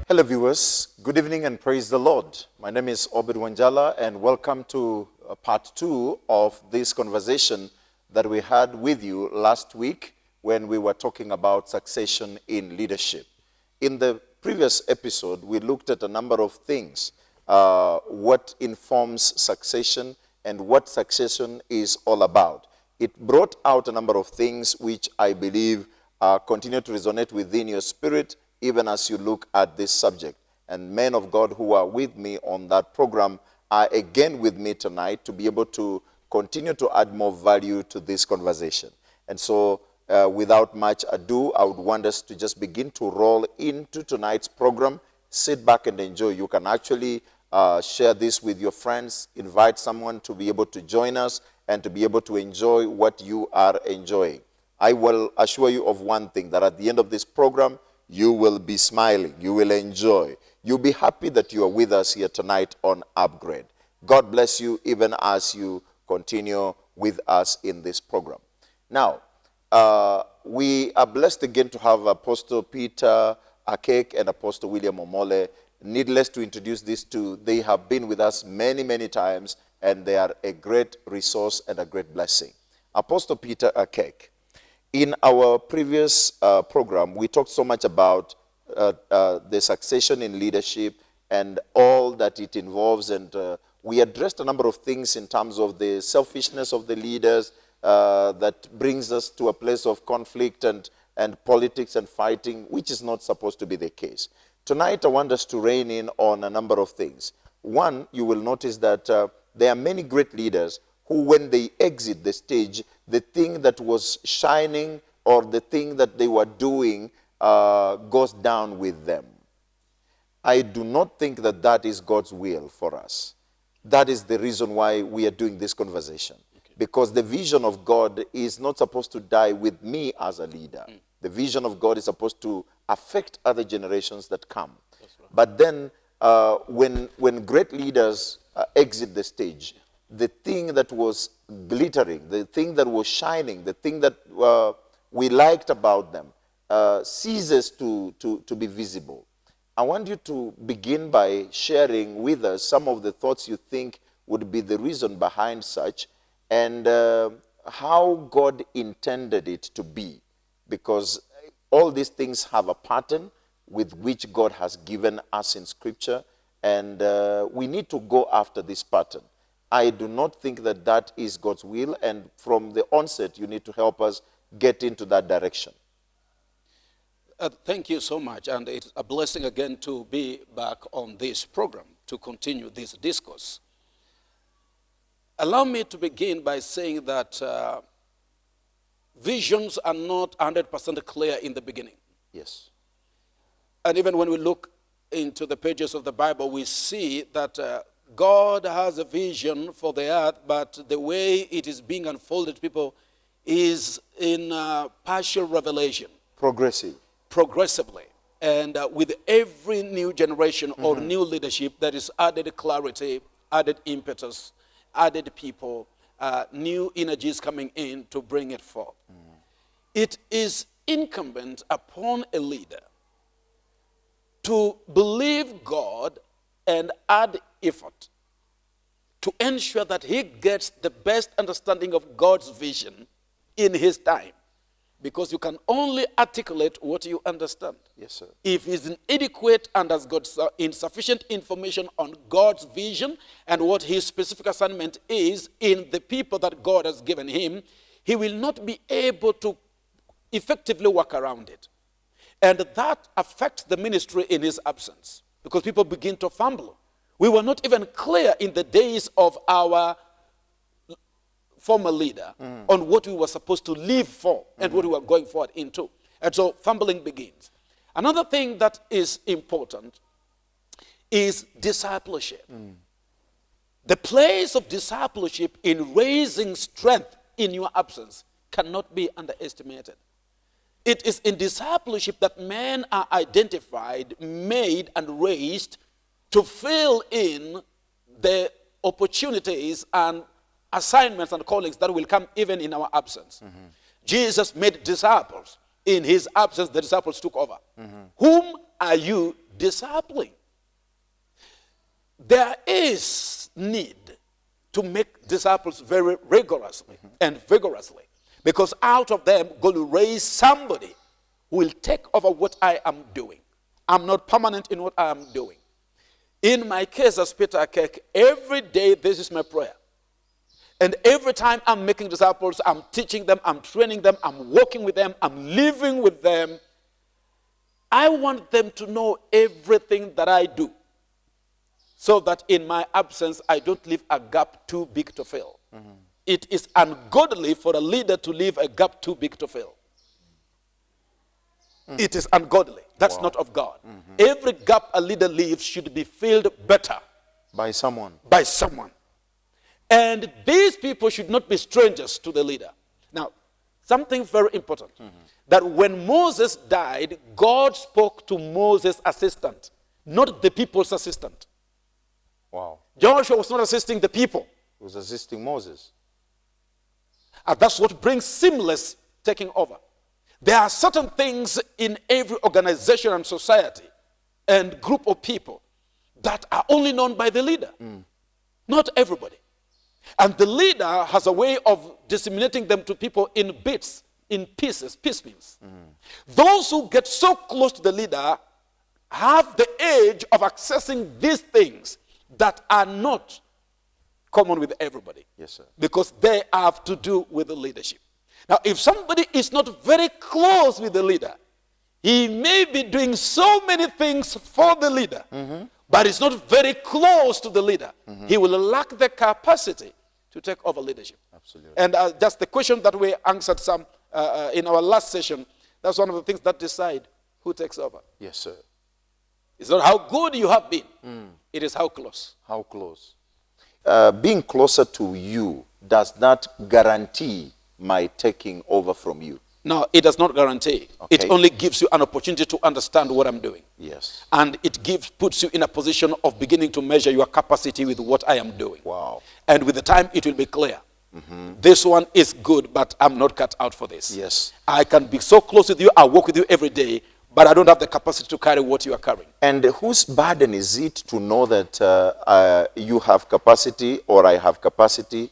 Hello viewers, good evening and praise the Lord. My name is Obed Wanjala and welcome to part 2 of this conversation that we had with you last week when we were talking about succession in leadership. In the previous episode, we looked at a number of things, what informs succession and what succession is all about. It brought out a number of things which I believe continue to resonate within your spirit even as you look at this subject. And men of God who are with me on that program are again with me tonight to be able to continue to add more value to this conversation. And so without much ado, I would want us to just begin to roll into tonight's program. Sit back and enjoy. You can actually share this with your friends, invite someone to be able to join us and to be able to enjoy what you are enjoying. I will assure you of one thing, that at the end of this program, you will be smiling, you will enjoy. You'll be happy that you are with us here tonight on Upgrade. God bless you even as you continue with us in this program. Now, we are blessed again to have Apostle Peter Akek and Apostle William Omole. Needless to introduce these two, they have been with us many, many times, and they are a great resource and a great blessing. Apostle Peter Akek. In our previous program, we talked so much about the succession in leadership and all that it involves, and we addressed a number of things in terms of the selfishness of the leaders that brings us to a place of conflict and politics and fighting, which is not supposed to be the case. Tonight, I want us to rein in on a number of things. One, you will notice that there are many great leaders who, when they exit the stage, the thing that was shining or the thing that they were doing goes down with them. I do not think that that is God's will for us. That is the reason why we are doing this conversation. Okay. Because the vision of God is not supposed to die with me as a leader. The vision of God is supposed to affect other generations that come. Right. But then when great leaders exit the stage, the thing that was glittering, the thing that was shining, the thing that we liked about them ceases to be visible. I want you to begin by sharing with us some of the thoughts you think would be the reason behind such, and how God intended it to be. Because all these things have a pattern with which God has given us in Scripture, and we need to go after this pattern. I do not think that that is God's will, and from the onset, you need to help us get into that direction. Thank you so much, and it's a blessing again to be back on this program to continue this discourse. Allow me to begin by saying that visions are not 100% clear in the beginning. Yes. And even when we look into the pages of the Bible, we see that God has a vision for the earth, but the way it is being unfolded, people, is in partial revelation. Progressively. And with every new generation or new leadership, there is added clarity, added impetus, added people, new energies coming in to bring it forth. It is incumbent upon a leader to believe God and add effort to ensure that he gets the best understanding of God's vision in his time. Because you can only articulate what you understand. Yes, sir. If he's inadequate and has got insufficient information on God's vision and what his specific assignment is in the people that God has given him, he will not be able to effectively work around it. And that affects the ministry in his absence, because people begin to fumble. We were not even clear in the days of our former leader on what we were supposed to live for and what we were going forward into. And so fumbling begins. Another thing that is important is discipleship. The place of discipleship in raising strength in your absence cannot be underestimated. It is in discipleship that men are identified, made, and raised to fill in the opportunities and assignments and callings that will come even in our absence. Jesus made disciples. In his absence, the disciples took over. Whom are you discipling. There is need to make disciples very rigorously and vigorously, because out of them God will raise somebody who will take over what I am doing. I'm not permanent in what I am doing. In my case as Peter Akek, every day this is my prayer. And every time I'm making disciples, I'm teaching them, I'm training them, I'm working with them, I'm living with them. I want them to know everything that I do, so that in my absence, I don't leave a gap too big to fill. It is ungodly for a leader to leave a gap too big to fill. It is ungodly. That's not of God. Every gap a leader leaves should be filled better. By someone. By someone. And these people should not be strangers to the leader. Now, something very important. That when Moses died, God spoke to Moses' assistant, not the people's assistant. Wow. Joshua was not assisting the people. He was assisting Moses. And that's what brings seamless taking over. There are certain things in every organization and society and group of people that are only known by the leader. Not everybody. And the leader has a way of disseminating them to people in bits, in pieces, piecemeals. Those who get so close to the leader have the edge of accessing these things that are not common with everybody. Yes, sir. Because they have to do with the leadership. Now, if somebody is not very close with the leader, he may be doing so many things for the leader, but is not very close to the leader. He will lack the capacity to take over leadership. Absolutely. And just the question that we answered some in our last session, that's one of the things that decide who takes over. Yes, sir. It's not how good you have been. It is how close. How close? Being closer to you does not guarantee my taking over from you. No, it does not guarantee. Okay. It only gives you an opportunity to understand what I'm doing. Yes. And it puts you in a position of beginning to measure your capacity with what I am doing. Wow. And with the time, it will be clear. This one is good, but I'm not cut out for this. Yes. I can be so close with you, I work with you every day, but I don't have the capacity to carry what you are carrying. And whose burden is it to know that you have capacity, or I have capacity,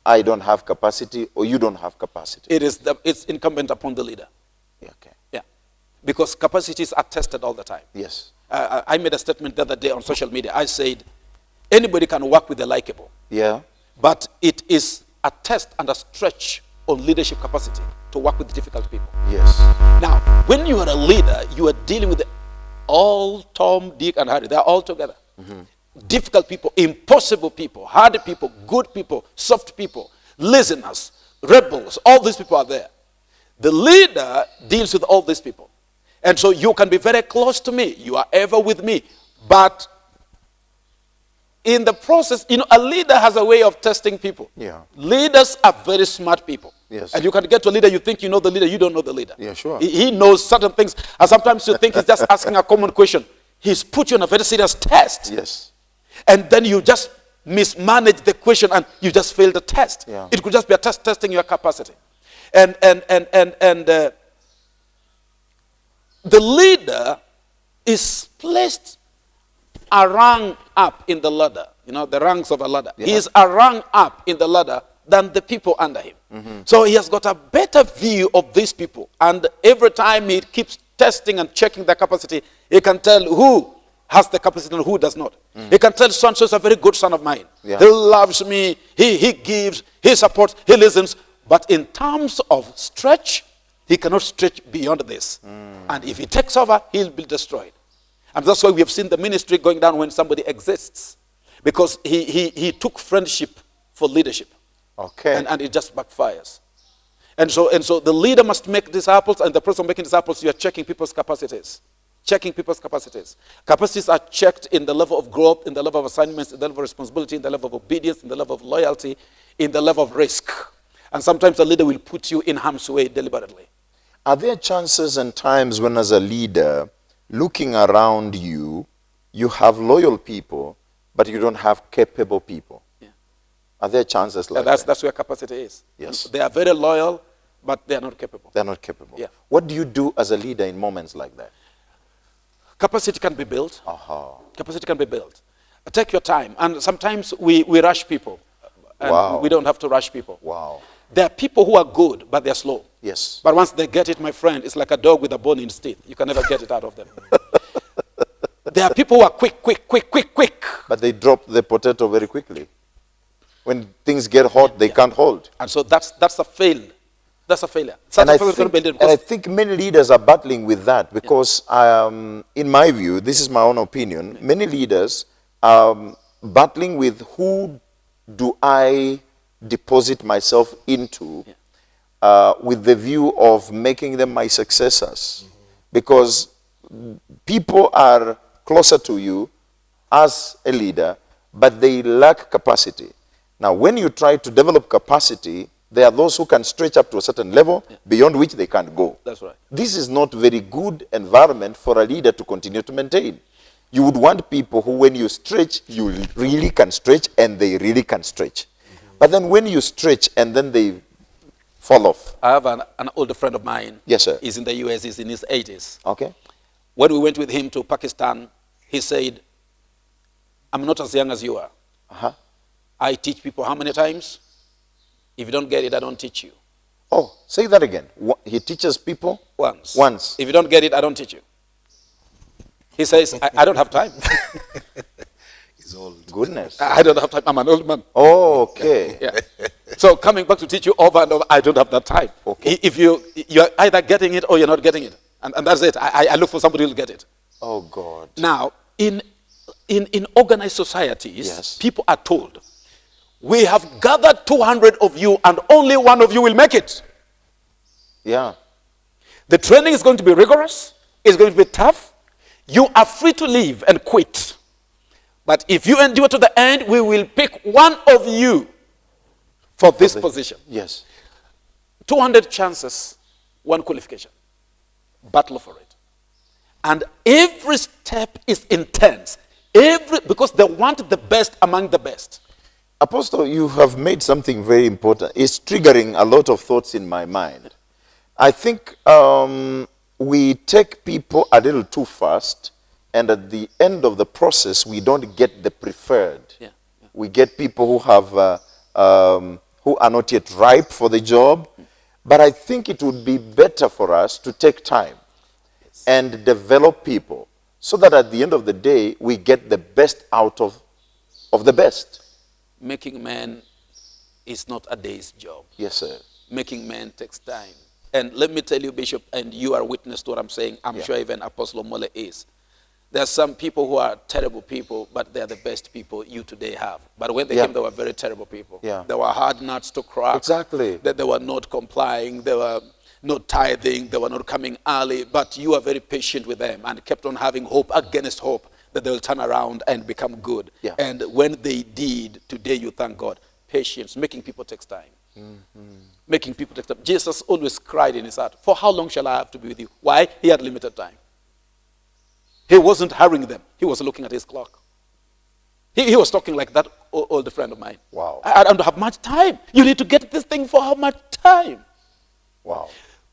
I don't have capacity, or you don't have capacity? It's incumbent upon the leader. Yeah, okay. Yeah. Because capacities are tested all the time. Yes. I made a statement the other day on social media. I said, anybody can work with the likable. Yeah. But it is a test and a stretch on leadership capacity to work with difficult people. Yes. Now, when you are a leader, you are dealing with all Tom, Dick, and Harry. They are all together. Difficult people, impossible people, hard people, good people, soft people, listeners, rebels. All these people are there. The leader deals with all these people. And so you can be very close to me. You are ever with me. But in the process, a leader has a way of testing people. Yeah. Leaders are very smart people. Yes. And you can get to a leader, you think you know the leader, you don't know the leader. Yeah, sure. He knows certain things. And sometimes you think he's just asking a common question. He's put you on a very serious test. Yes. And then you just mismanage the question and you just fail the test. Yeah. It could just be a test testing your capacity. And the leader is placed a rung up in the ladder. The rungs of a ladder. Yeah. He is a rung up in the ladder than the people under him. So he has got a better view of these people. And every time he keeps testing and checking their capacity, he can tell who has the capacity and who does not. He can tell son, so is a very good son of mine. Yeah. He loves me, he gives, he supports, he listens. But in terms of stretch, he cannot stretch beyond this. And if he takes over, he'll be destroyed. And that's why we have seen the ministry going down when somebody exists. Because he took friendship for leadership. Okay. And it just backfires. And so the leader must make disciples, and the person making disciples, you are checking people's capacities. Checking people's capacities. Capacities are checked in the level of growth, in the level of assignments, in the level of responsibility, in the level of obedience, in the level of loyalty, in the level of risk. And sometimes the leader will put you in harm's way deliberately. Are there chances and times when, as a leader, looking around you, you have loyal people, but you don't have capable people? Yeah. Are there chances like that? That's where capacity is. Yes. They are very loyal, but they are not capable. They're not capable. Yeah. What do you do as a leader in moments like that? Capacity can be built. Aha. Capacity can be built. Take your time. And sometimes we rush people. And Wow. we don't have to rush people. Wow. There are people who are good, but they're slow. Yes. But once they get it, my friend, it's like a dog with a bone in its teeth. You can never get it out of them. There are people who are quick. But they drop the potato very quickly. When things get hot, they can't hold. And so that's a fail. That's a failure. And I think many leaders are battling with that because, in my view, this is my own opinion, many leaders are battling with who do I deposit myself into with the view of making them my successors. Because people are closer to you as a leader, but they lack capacity. Now, when you try to develop capacity, there are those who can stretch up to a certain level beyond which they can't go. That's right. This is not very good environment for a leader to continue to maintain. You would want people who, when you stretch, you really can stretch and they really can stretch. But then when you stretch and then they fall off. I have an older friend of mine. Yes, sir. He's in the US, he's in his 80s. Okay. When we went with him to Pakistan, he said, I'm not as young as you are. Uh-huh. I teach people how many times? If you don't get it, I don't teach you. Oh, say that again. He teaches people? Once. Once. If you don't get it, I don't teach you. He says, I don't have time. He's old. Goodness. I don't have time. I'm an old man. Oh, okay. Yeah. So coming back to teach you over and over, I don't have that time. Okay. If you're either getting it or you're not getting it. And that's it. I look for somebody who'll get it. Oh, God. Now, in organized societies, Yes. people are told, we have gathered 200 of you and only one of you will make it. Yeah. The training is going to be rigorous. It's going to be tough. You are free to leave and quit. But if you endure to the end, we will pick one of you for this position. Yes. 200 chances, one qualification. Battle for it. And every step is intense. Because they want the best among the best. Apostle, you have made something very important. It's triggering a lot of thoughts in my mind. I think we take people a little too fast, and at the end of the process, we don't get the preferred. Yeah. We get people who have who are not yet ripe for the job. But I think it would be better for us to take time and develop people so that at the end of the day, we get the best out of the best. Making men is not a day's job. Yes, sir. Making men takes time. And let me tell you, Bishop, and you are witness to what I'm saying. I'm sure even Apostle Mole is. There are some people who are terrible people, but they are the best people you today have. But when they came, they were very terrible people. Yeah. They were hard nuts to crack. Exactly. That they were not complying. They were not tithing. They were not coming early. But you are very patient with them and kept on having hope against hope that they will turn around and become good. Yeah. And when they did, today you thank God. Patience, making people takes time. Making people take time. Jesus always cried in his heart, for how long shall I have to be with you? Why? He had limited time. He wasn't hurrying them. He was looking at his clock. He was talking like that older friend of mine. Wow. I don't have much time. You need to get this thing for how much time? Wow.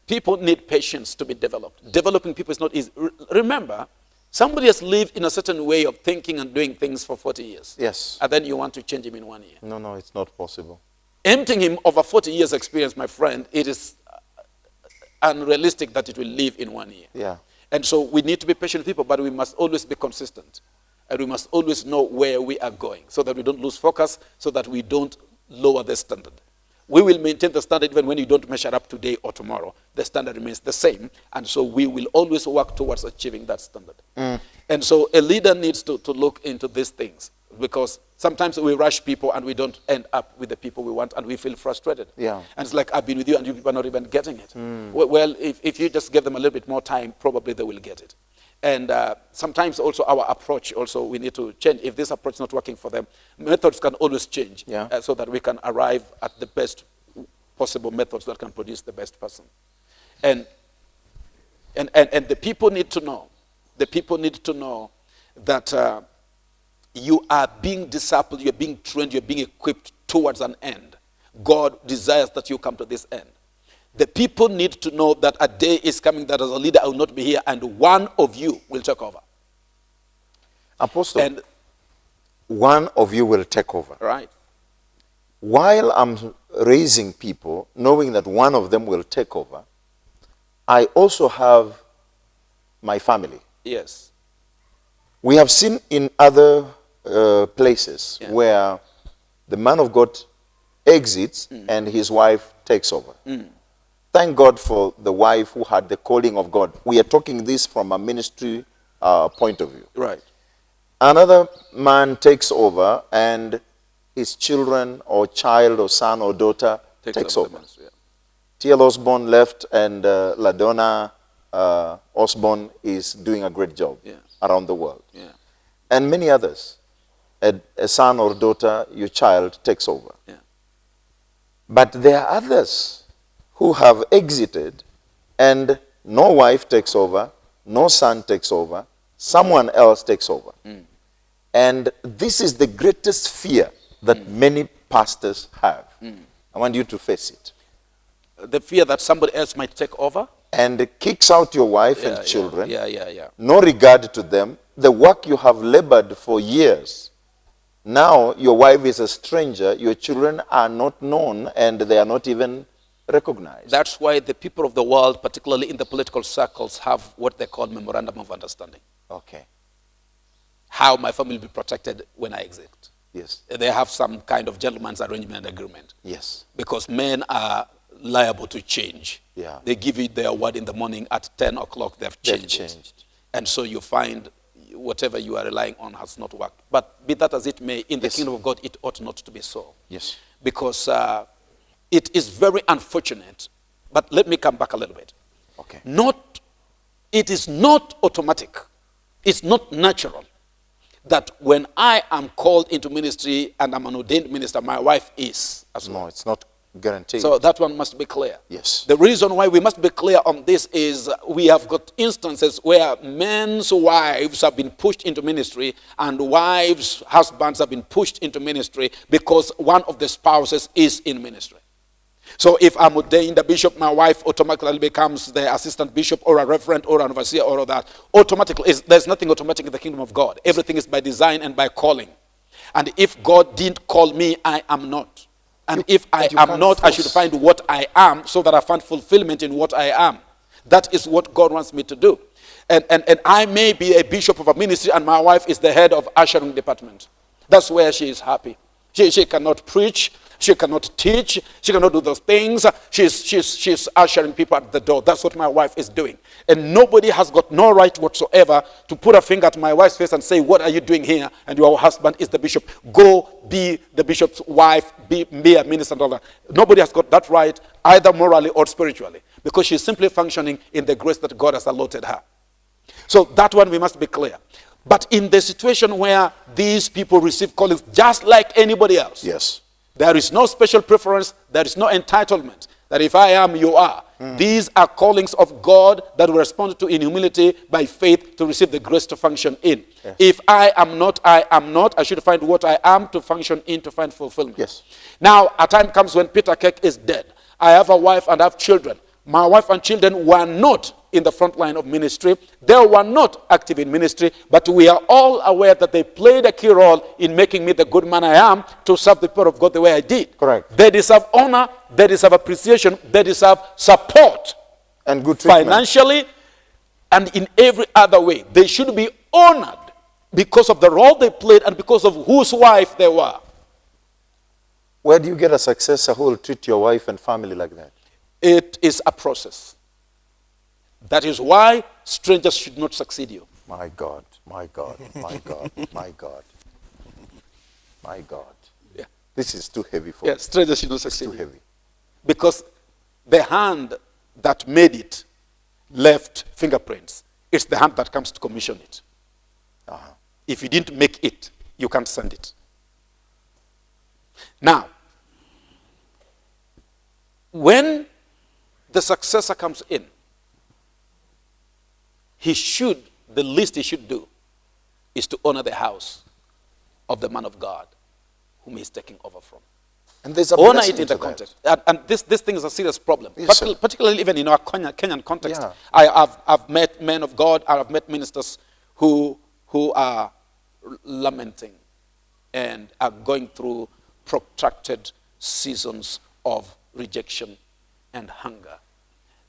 People need patience to be developed. Developing people is not easy. Remember, somebody has lived in a certain way of thinking and doing things for 40 years. Yes. And then you want to change him in 1 year. No, it's not possible. Emptying him of a 40 years experience, my friend, it is unrealistic that it will live in 1 year. Yeah. And so we need to be patient people, but we must always be consistent. And we must always know where we are going so that we don't lose focus, so that we don't lower the standard. We will maintain the standard even when you don't measure up today or tomorrow. The standard remains the same. And so we will always work towards achieving that standard. And so a leader needs to look into these things, because sometimes we rush people and we don't end up with the people we want and we feel frustrated. Yeah. And it's like, I've been with you and you people are not even getting it. Well, if you just give them a little bit more time, probably they will get it. And sometimes also our approach also we need to change. If this approach is not working for them, methods can always change so that we can arrive at the best possible methods that can produce the best person. And the people need to know. The people need to know that you are being discipled, you're being trained, you're being equipped towards an end. God desires that you come to this end. The people need to know that a day is coming that as a leader I will not be here and one of you will take over. Apostle, And one of you will take over. right, While I'm raising people, knowing that one of them will take over, I also have my family. yes, We have seen in other places Yeah. where the man of God exits and his wife takes over. Thank God for the wife who had the calling of God. We are talking this from a ministry point of view. right, Another man takes over and his children or child or son or daughter takes the over. ministry, yeah. T.L. Osborne left and LaDonna Osborne is doing a great job Yeah. around the world. Yeah. And many others. A son or daughter, your child takes over. Yeah. But there are others who have exited and no wife takes over, no son takes over, someone else takes over. And this is the greatest fear that many pastors have. I want you to face it. The fear that somebody else might take over. And kicks out your wife Yeah, and children, Yeah. no regard to them, the work you have labored for years. Now your wife is a stranger, your children are not known, and they are not even recognized. That's why the people of the world, particularly in the political circles, have what they call memorandum of understanding. Okay. How my family will be protected when I exit. Yes. They have some kind of gentleman's arrangement agreement. Yes. Because men are liable to change. Yeah. They give you their word in the morning, at 10 o'clock they've changed. changed. And so you find whatever you are relying on has not worked. But be that as it may, in the Yes. kingdom of God, it ought not to be so. Yes. Because it is very unfortunate. But let me come back a little bit. Okay. It is not automatic. It's not natural that when I am called into ministry and I'm an ordained minister, my wife is as well. No, it's not guaranteed. So that one must be clear. Yes. The reason why we must be clear on this is we have got instances where men's wives have been pushed into ministry and wives' husbands have been pushed into ministry because one of the spouses is in ministry. So if I'm ordained a bishop, my wife automatically becomes the assistant bishop or a reverend or an overseer or all that. Automatically, there's nothing automatic in the kingdom of God. Everything is by design and by calling. And if God didn't call me, I am not. And if I you am can't not, I should force. find what I am so that I find fulfillment in what I am. That is what God wants me to do. And I may be a bishop of a ministry and my wife is the head of ushering department. That's where she is happy. She cannot preach. She cannot teach. She cannot do those things. She's ushering people at the door. That's what my wife is doing. And nobody has got no right whatsoever to put a finger at my wife's face and say, what are you doing here? And your husband is the bishop. Go be the bishop's wife, be a minister and all that. Nobody has got that right, either morally or spiritually, because she's simply functioning in the grace that God has allotted her. So that one we must be clear. But in the situation where these people receive callings just like anybody else, Yes. there is no special preference, there is no entitlement, that if I am, you are. These are callings of God that we respond to in humility by faith to receive the grace to function in. Yes. If I am not, I am not. I should find what I am to function in, to find fulfillment. Yes. Now, a time comes when Peter Keck is dead. I have a wife and I have children. My wife and children were not in the front line of ministry. They were not active in ministry, but we are all aware that they played a key role in making me the good man I am to serve the people of God the way I did. Correct. They deserve honor, they deserve appreciation, they deserve support And good treatment. financially and in every other way. They should be honored because of the role they played and because of whose wife they were. Where do you get a successor who will treat your wife and family like that? It is a process. That is why strangers should not succeed you. My God, my God, my God, my God, my God. Yeah. This is too heavy for Yeah, me. strangers should not It's succeed too you. heavy. Because the hand that made it left fingerprints. It's the hand that comes to commission it. Uh-huh. If you didn't make it, you can't send it. Now, when the successor comes in, the least he should do is to honor the house of the man of God whom he's taking over from. And there's a Honor blessing it in to the that. context. And this thing is a serious problem, Yes, sir. particularly even in our Kenyan context. Yeah. I've met men of God, I've met ministers who are lamenting and are going through protracted seasons of rejection and hunger.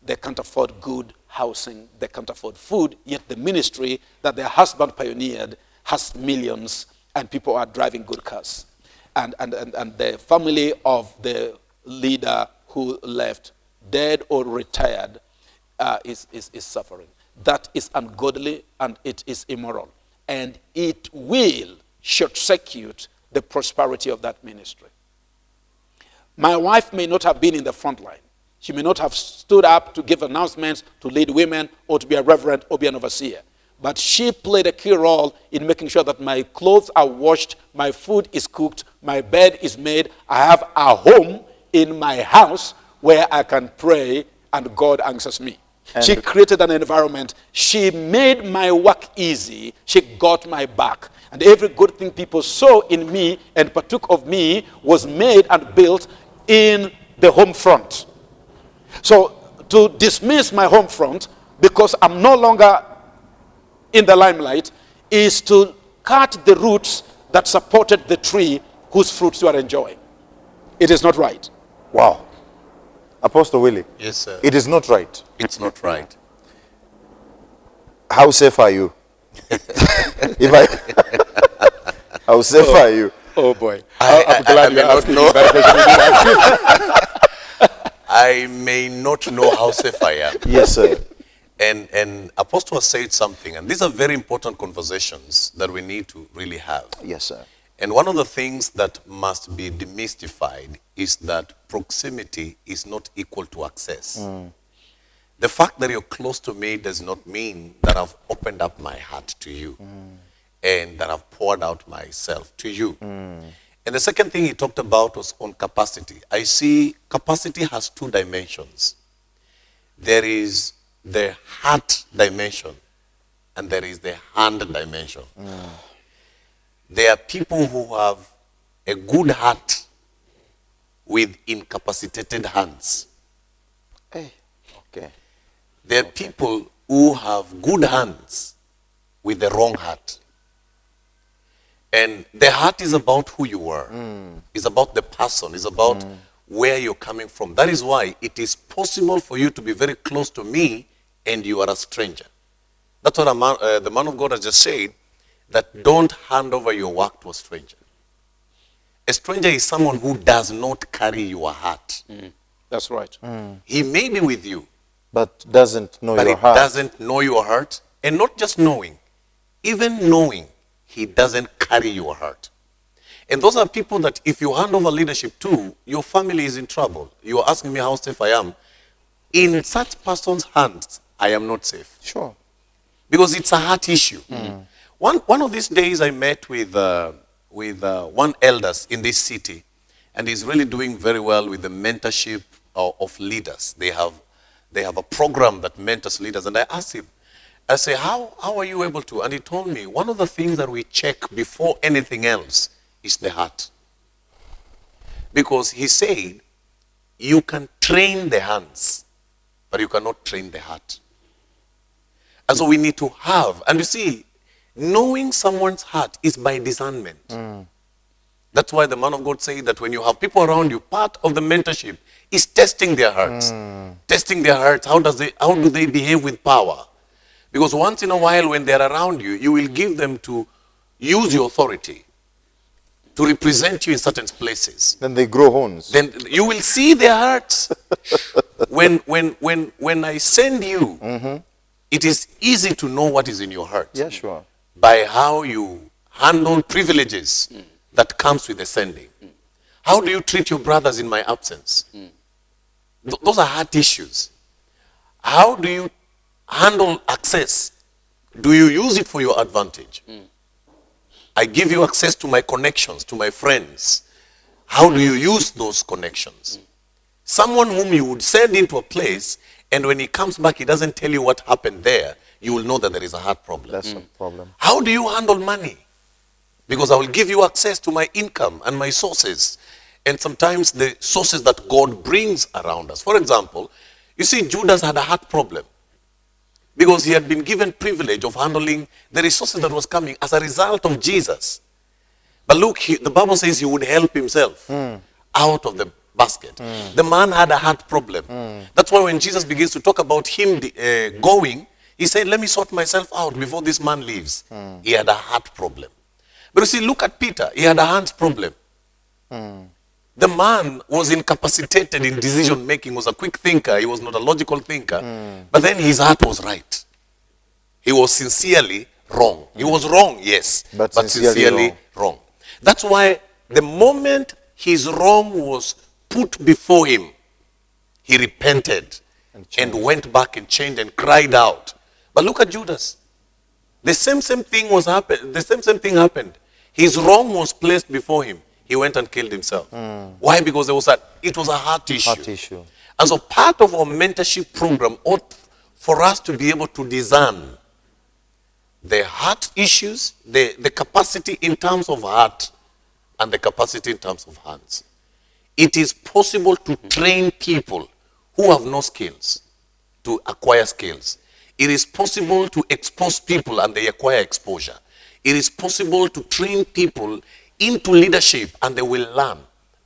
They can't afford good housing, they can't afford food, yet the ministry that their husband pioneered has millions and people are driving good cars. And the family of the leader who left, dead or retired, is suffering. That is ungodly and it is immoral. And it will short-circuit the prosperity of that ministry. My wife may not have been in the front line. She may not have stood up to give announcements, to lead women, or to be a reverend, or be an overseer. But she played a key role in making sure that my clothes are washed, my food is cooked, my bed is made. I have a home in my house where I can pray and God answers me. And she created an environment. She made my work easy. She got my back. And every good thing people saw in me and partook of me was made and built in the home front. So to dismiss my home front because I'm no longer in the limelight is to cut the roots that supported the tree whose fruits you are enjoying. It is not right. Wow. Apostle Willie. Yes, sir. It is not right. It's not right. How safe are you? How safe are you? Oh boy. I'm glad you're asking me I may not know how safe I am. Yes, sir. And Apostle has said something, and these are very important conversations that we need to really have. Yes, sir. And one of the things that must be demystified is that proximity is not equal to access. The fact that you're close to me does not mean that I've opened up my heart to you and that I've poured out myself to you. And the second thing he talked about was on capacity. I see capacity has two dimensions. There is the heart dimension and there is the hand dimension. There are people who have a good heart with incapacitated hands. Hey. Okay. There are people who have good hands with the wrong heart. And the heart is about who you are. It's about the person. It's about where you're coming from. That is why it is possible for you to be very close to me and you are a stranger. That's what the man of God has just said, that don't hand over your work to a stranger. A stranger is someone who does not carry your heart. That's right. He may be with you, But doesn't know but your he heart. doesn't know your heart. And not just knowing, even knowing, he doesn't carry your heart. And those are people that if you hand over leadership to, your family is in trouble. You are asking me how safe I am. In such person's hands, I am not safe. Sure. Because it's a heart issue. One of these days I met with one elders in this city, and he's really doing very well with the mentorship of leaders. They have a program that mentors leaders, and I asked him, I say, how are you able to? And he told me, one of the things that we check before anything else is the heart. Because he said, you can train the hands, but you cannot train the heart. And so we need to have, and you see, knowing someone's heart is by discernment. That's why the man of God said that when you have people around you, part of the mentorship is testing their hearts. Testing their hearts. How do they behave with power? Because once in a while when they're around you, you will give them to use your authority to represent you in certain places. Then they grow horns. Then you will see their hearts. When I send you, it is easy to know what is in your heart. Yeah, sure. By how you handle privileges that comes with the sending. How do you treat your brothers in my absence? Those are heart issues. How do you handle access? Do you use it for your advantage? I give you access to my connections, to my friends. How do you use those connections? Someone whom you would send into a place, and when he comes back, he doesn't tell you what happened there, you will know that there is a heart problem. That's a problem. How do you handle money? Because I will give you access to my income and my sources. And sometimes the sources that God brings around us. For example, you see, Judas had a heart problem. because he had been given privilege of handling the resources that was coming as a result of Jesus. But look, the Bible says he would help himself out of the basket. The man had a heart problem. That's why when Jesus begins to talk about him going, he said, let me sort myself out before this man leaves. He had a heart problem. But you see, look at Peter. He had a hands problem. The man was incapacitated in decision making, was a quick thinker. He was not a logical thinker. But then his heart was right. He was sincerely wrong. He was wrong, yes, but sincerely wrong. That's why the moment his wrong was put before him, he repented and went back and changed and cried out. But look at Judas. The same thing was happened. The same thing happened. His wrong was placed before him. He went and killed himself. Why? Because it was a heart issue. And so part of our mentorship program ought for us to be able to discern the heart issues, the capacity in terms of heart and the capacity in terms of hands. It is possible to train people who have no skills to acquire skills. It is possible to expose people and they acquire exposure. It is possible to train people into leadership and they will learn.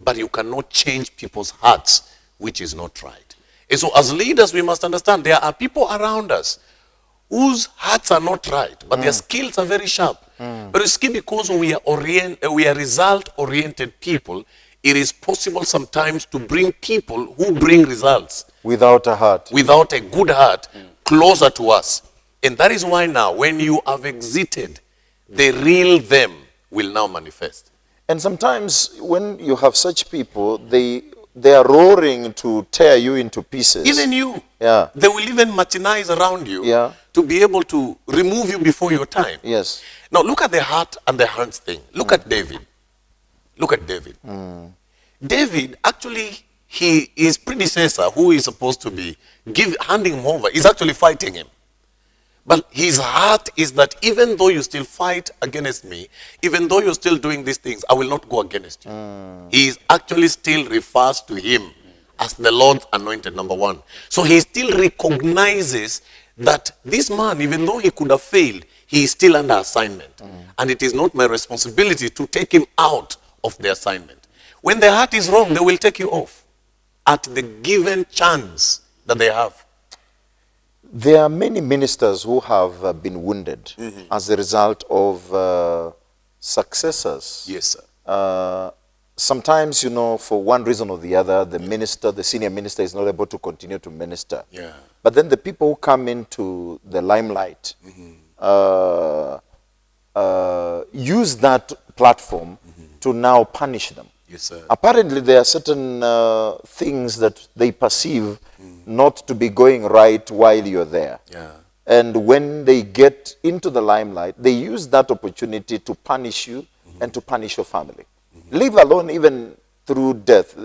But you cannot change people's hearts, which is not right. And so as leaders, we must understand there are people around us whose hearts are not right, but their skills are very sharp. But you see, because we are result-oriented people, it is possible sometimes to bring people who bring results without a heart, without a good heart, closer to us. And that is why now, when you have exited, the real them will now manifest. And sometimes when you have such people, they are roaring to tear you into pieces. Even you. Yeah. They will even machinize around you to be able to remove you before your time. Yes. Now look at the heart and the hands thing. Look at David. Look at David. David, actually, his predecessor, who is supposed to be handing him over, is actually fighting him. But his heart is that even though you still fight against me, even though you're still doing these things, I will not go against you. He is actually still refers to him as the Lord's anointed, number one. So he still recognizes that this man, even though he could have failed, he is still under assignment. And it is not my responsibility to take him out of the assignment. When the heart is wrong, they will take you off at the given chance that they have. There are many ministers who have been wounded as a result of successors. Yes, sir. Sometimes, for one reason or the other, the senior minister is not able to continue to minister. Yeah. But then the people who come into the limelight use that platform to now punish them. Yes, sir. Apparently, there are certain things that they perceive not to be going right while you're there. Yeah. And when they get into the limelight, they use that opportunity to punish you and to punish your family. Leave alone even through death.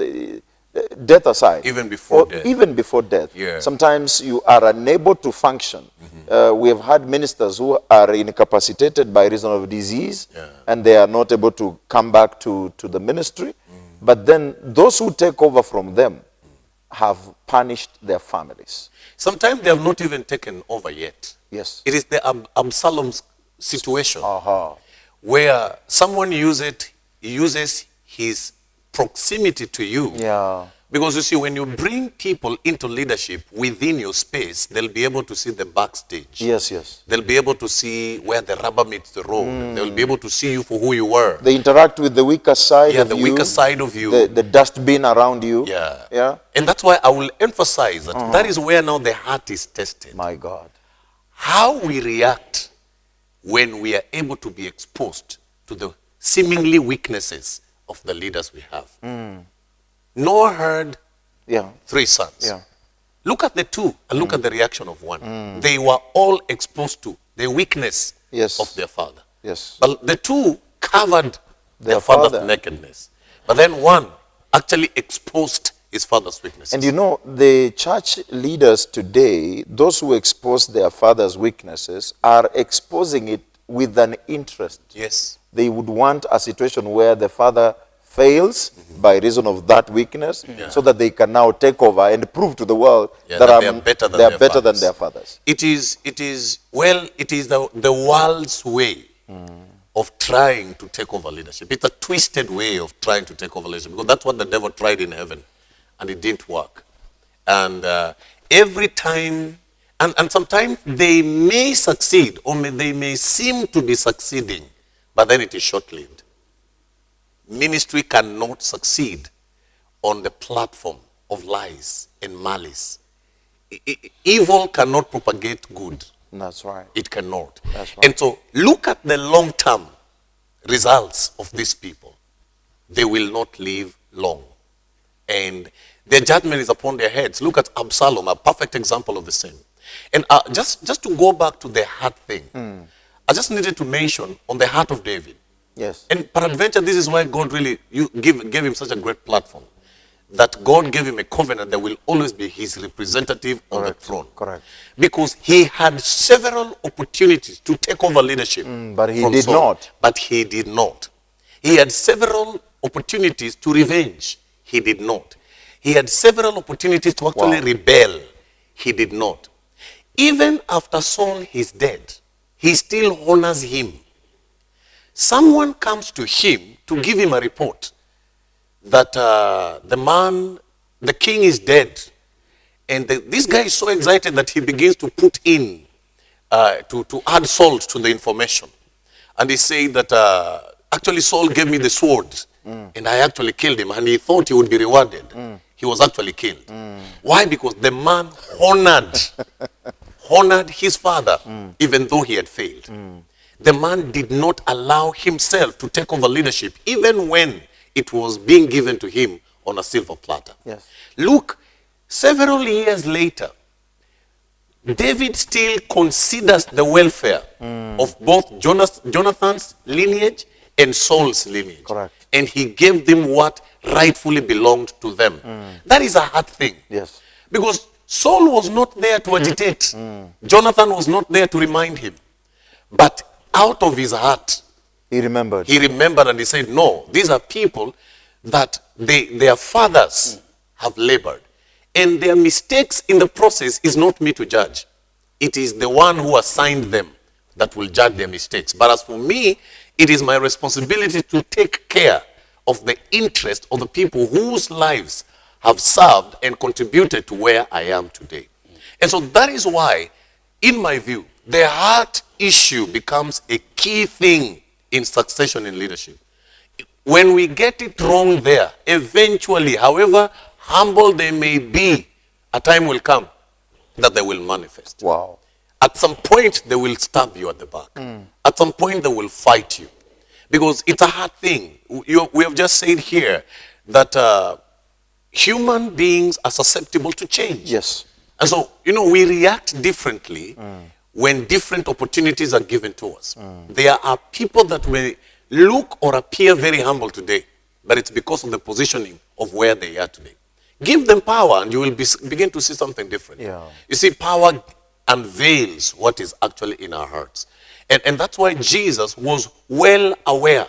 Death aside. Even before death. Even before death. Yeah. Sometimes you are unable to function. We have had ministers who are incapacitated by reason of disease, and they are not able to come back to the ministry. But then those who take over from them have punished their families. Sometimes they have not even taken over yet. Yes. It is the Absalom's situation where someone uses his proximity to you. Yeah. Because you see, when you bring people into leadership within your space, they'll be able to see the backstage. Yes, yes. They'll be able to see where the rubber meets the road. They'll be able to see you for who you were. They interact with the weaker side of the you. weaker side of you. The dustbin around you. Yeah. Yeah. And that's why I will emphasize that that is where now the heart is tested. My God. How we react when we are able to be exposed to the seemingly weaknesses of the leaders we have. Noah heard 3 sons. Yeah. Look at the 2 and look at the reaction of 1. They were all exposed to the weakness of their father. Yes. But the 2 covered their father's nakedness. But then 1 actually exposed his father's weaknesses. And the church leaders today, those who expose their father's weaknesses, are exposing it with an interest. Yes. They would want a situation where the father fails by reason of that weakness, so that they can now take over and prove to the world that they are better than they are their better than fathers. their fathers. It is the world's way of trying to take over leadership. It's a twisted way of trying to take over leadership, because that's what the devil tried in heaven, and it didn't work. And every time, and sometimes they may succeed, or they may seem to be succeeding, but then it is short-lived. Ministry cannot succeed on the platform of lies and malice. Evil cannot propagate good. That's right. It cannot. That's right. And so look at the long-term results of these people. They will not live long. And their judgment is upon their heads. Look at Absalom, a perfect example of the same. And just to go back to the heart thing, I just needed to mention on the heart of David. Yes. And peradventure, this is why God really gave him such a great platform. That God gave him a covenant that will always be his representative on the throne. Correct. Because he had several opportunities to take over leadership. But he from did Saul. not. But he did not. He had several opportunities to revenge. He did not. He had several opportunities to actually rebel. He did not. Even after Saul is dead, he still honors him. Someone comes to him to give him a report that the king is dead. And this guy is so excited that he begins to put in, to add salt to the information. And he said that actually Saul gave me the sword, and I actually killed him, and he thought he would be rewarded. He was actually killed. Why? Because the man honored his father, even though he had failed. The man did not allow himself to take over leadership, even when it was being given to him on a silver platter. Yes. Look, several years later, David still considers the welfare of both Jonathan's lineage and Saul's lineage. Correct. And he gave them what rightfully belonged to them. That is a hard thing. Yes. Because Saul was not there to agitate. Jonathan was not there to remind him. But out of his heart, He remembered. he remembered and he said, no, these are people that their fathers have labored. And their mistakes in the process is not me to judge. It is the one who assigned them that will judge their mistakes. But as for me, it is my responsibility to take care of the interest of the people whose lives have served and contributed to where I am today. And so that is why, in my view, the heart issue becomes a key thing in succession in leadership. When we get it wrong there, eventually, however humble they may be, a time will come that they will manifest. Wow. At some point, they will stab you at the back. At some point, they will fight you. Because it's a hard thing. We have just said here that human beings are susceptible to change. Yes. And so, we react differently when different opportunities are given to us. There are people that may look or appear very humble today, but it's because of the positioning of where they are today. Give them power and you will begin to see something different. Yeah. You see, power unveils what is actually in our hearts. And that's why Jesus was well aware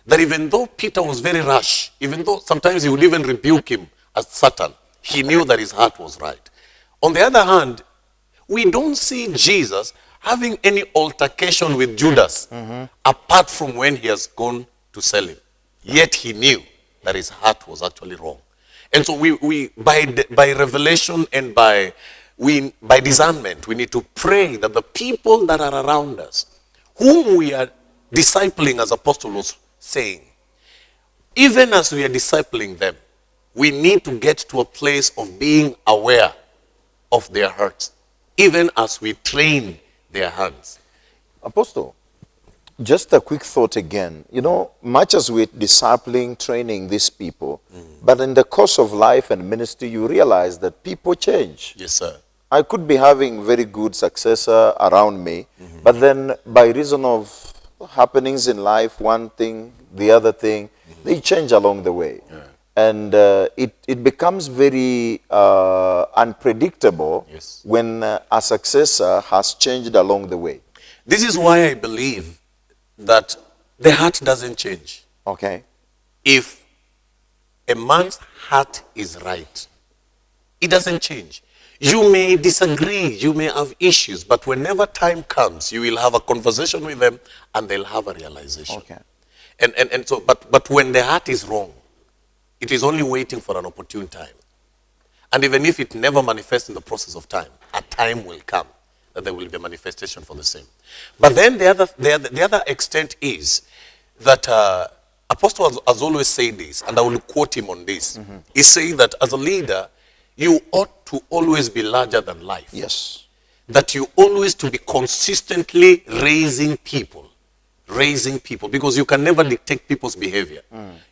that even though Peter was very rash, even though sometimes he would even rebuke him as Satan, he knew that his heart was right. On the other hand, we don't see Jesus having any altercation with Judas apart from when he has gone to sell him. Yet he knew that his heart was actually wrong. And so we by revelation and by discernment, we need to pray that the people that are around us, whom we are discipling, as Apostle was saying, even as we are discipling them, we need to get to a place of being aware of their hearts, even as we train their hands. Apostle, just a quick thought again. Much as we're discipling, training these people, but in the course of life and ministry, you realize that people change. Yes, sir. I could be having very good successor around me, but then by reason of happenings in life, one thing, the other thing, they change along the way. Yeah. And it becomes very unpredictable when a successor has changed along the way. This is why I believe that the heart doesn't change. Okay. If a man's heart is right, it doesn't change. You may disagree, you may have issues, but whenever time comes, you will have a conversation with them and they'll have a realization. Okay. And so, but when the heart is wrong, it is only waiting for an opportune time. And even if it never manifests in the process of time, a time will come that there will be a manifestation for the same. But then the other extent is that Apostle has always said this, and I will quote him on this. He says that as a leader, you ought to always be larger than life. Yes. That you always to be consistently raising people, because you can never dictate people's behavior.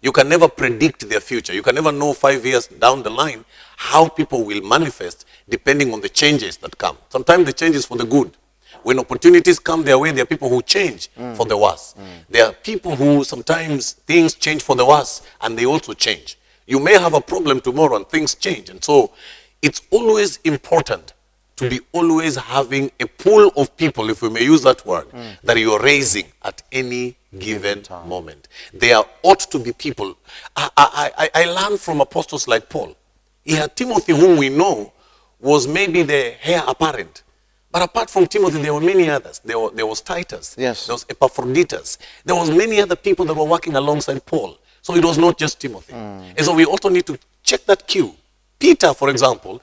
You can never predict their future. You can never know 5 years down the line how people will manifest depending on the changes that come. Sometimes the change is for the good. When opportunities come their way, there are people who change for the worse. There are people who sometimes things change for the worse and they also change. You may have a problem tomorrow and things change. And so it's always important to be always having a pool of people, if we may use that word, that you are raising at any given moment. There ought to be people. I learned from apostles like Paul. He had Timothy, whom we know was maybe the heir apparent. But apart from Timothy, there were many others. There was Titus. Yes. There was Epaphroditus. There was many other people that were working alongside Paul. So it was not just Timothy. And so we also need to check that queue. Peter, for example,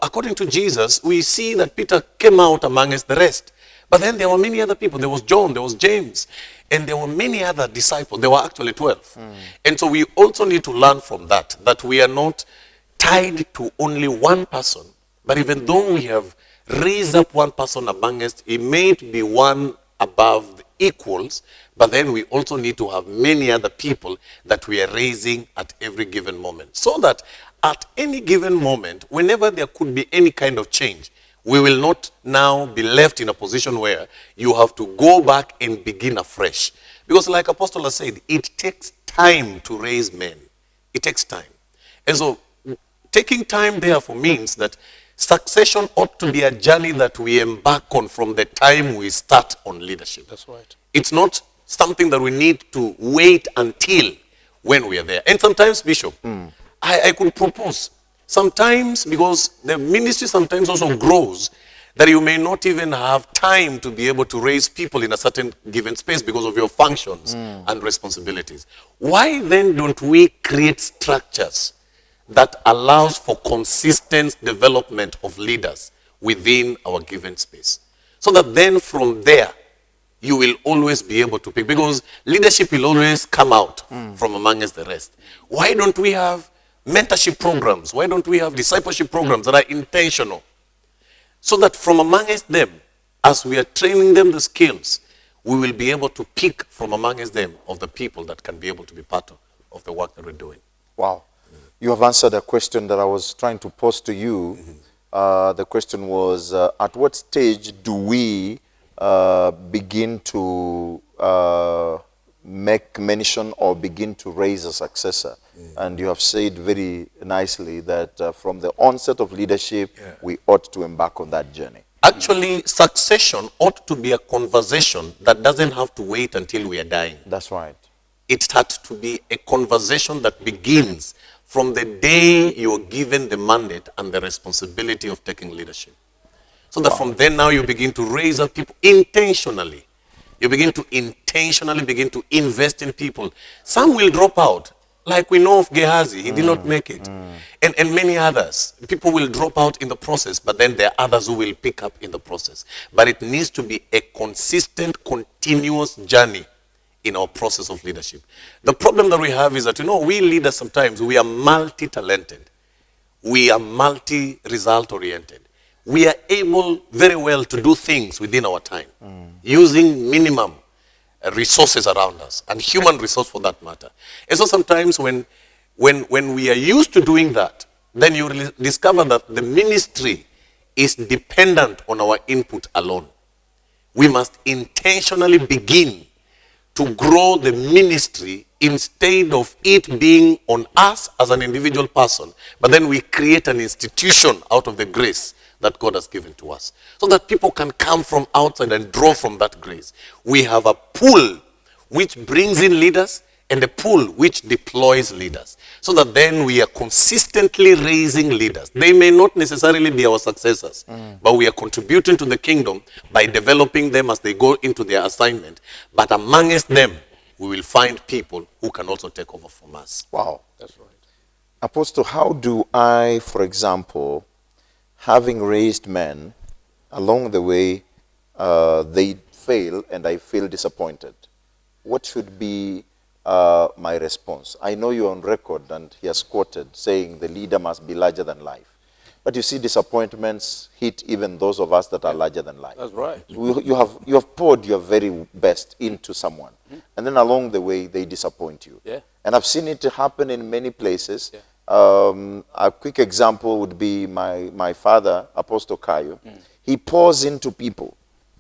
according to Jesus, we see that Peter came out amongst the rest. But then there were many other people. There was John, there was James, and there were many other disciples. There were actually 12. And so we also need to learn from that we are not tied to only one person. But even though we have raised up one person amongst, it may be one above the equals, but then we also need to have many other people that we are raising at every given moment. So that at any given moment, whenever there could be any kind of change, we will not now be left in a position where you have to go back and begin afresh. Because like Apostle has said, it takes time to raise men. It takes time. And so taking time therefore means that succession ought to be a journey that we embark on from the time we start on leadership. That's right. It's not something that we need to wait until when we are there. And sometimes, Bishop, I could propose, sometimes, because the ministry sometimes also grows, that you may not even have time to be able to raise people in a certain given space because of your functions and responsibilities. Why then don't we create structures that allows for consistent development of leaders within our given space? So that then from there, you will always be able to pick, because leadership will always come out from amongst the rest. Why don't we have mentorship programs? Why don't we have discipleship programs that are intentional? So that from amongst them, as we are training them the skills, we will be able to pick from amongst them of the people that can be able to be part of the work that we're doing. Wow. You have answered a question that I was trying to pose to you. The question was, at what stage do we begin to make mention or begin to raise a successor? And you have said very nicely that from the onset of leadership, we ought to embark on that journey. Actually, succession ought to be a conversation that doesn't have to wait until we are dying. That's right. It had to be a conversation that begins from the day you are given the mandate and the responsibility of taking leadership. So that from then now you begin to raise up people intentionally. You begin to intentionally begin to invest in people. Some will drop out. Like we know of Gehazi, he did not make it. And many others. People will drop out in the process, but then there are others who will pick up in the process. But it needs to be a consistent, continuous journey in our process of leadership. The problem that we have is that, we leaders sometimes, we are multi-talented. We are multi-result oriented. We are able very well to do things within our time, using minimum resources around us, and human resource for that matter. And so sometimes when we are used to doing that, then you will discover that the ministry is dependent on our input alone. We must intentionally begin to grow the ministry instead of it being on us as an individual person, but then we create an institution out of the grace that God has given to us, so that people can come from outside and draw from that grace. We have a pool which brings in leaders, and a pool which deploys leaders, so that then we are consistently raising leaders. They may not necessarily be our successors, but we are contributing to the kingdom by developing them as they go into their assignment. But amongst them, we will find people who can also take over from us. Wow. That's right. Apostle, how do I, for example, having raised men, along the way, they fail and I feel disappointed? What should be my response? I know you're on record and he has quoted saying the leader must be larger than life. But you see, disappointments hit even those of us that are larger than life. That's right. You have poured your very best into someone, and then along the way they disappoint you. Yeah. And I've seen it happen in many places. Yeah. A quick example would be my father, Apostle Kayo. He pours into people,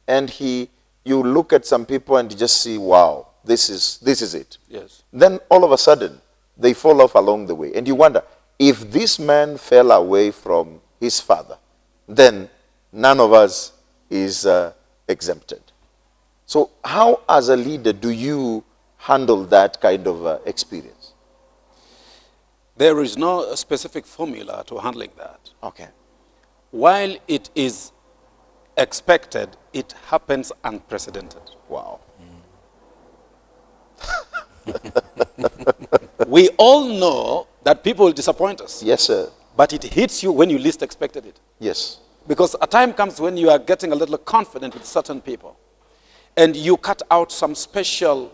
and you look at some people and you just see, wow, this is it. Yes. Then all of a sudden they fall off along the way, and you wonder, if this man fell away from his father, then none of us is exempted. So how, as a leader, do you handle that kind of experience? There is no specific formula to handling that. Okay. While it is expected, it happens unprecedented. Wow. We all know that people will disappoint us. Yes, sir. But it hits you when you least expected it. Yes. Because a time comes when you are getting a little confident with certain people, and you cut out some special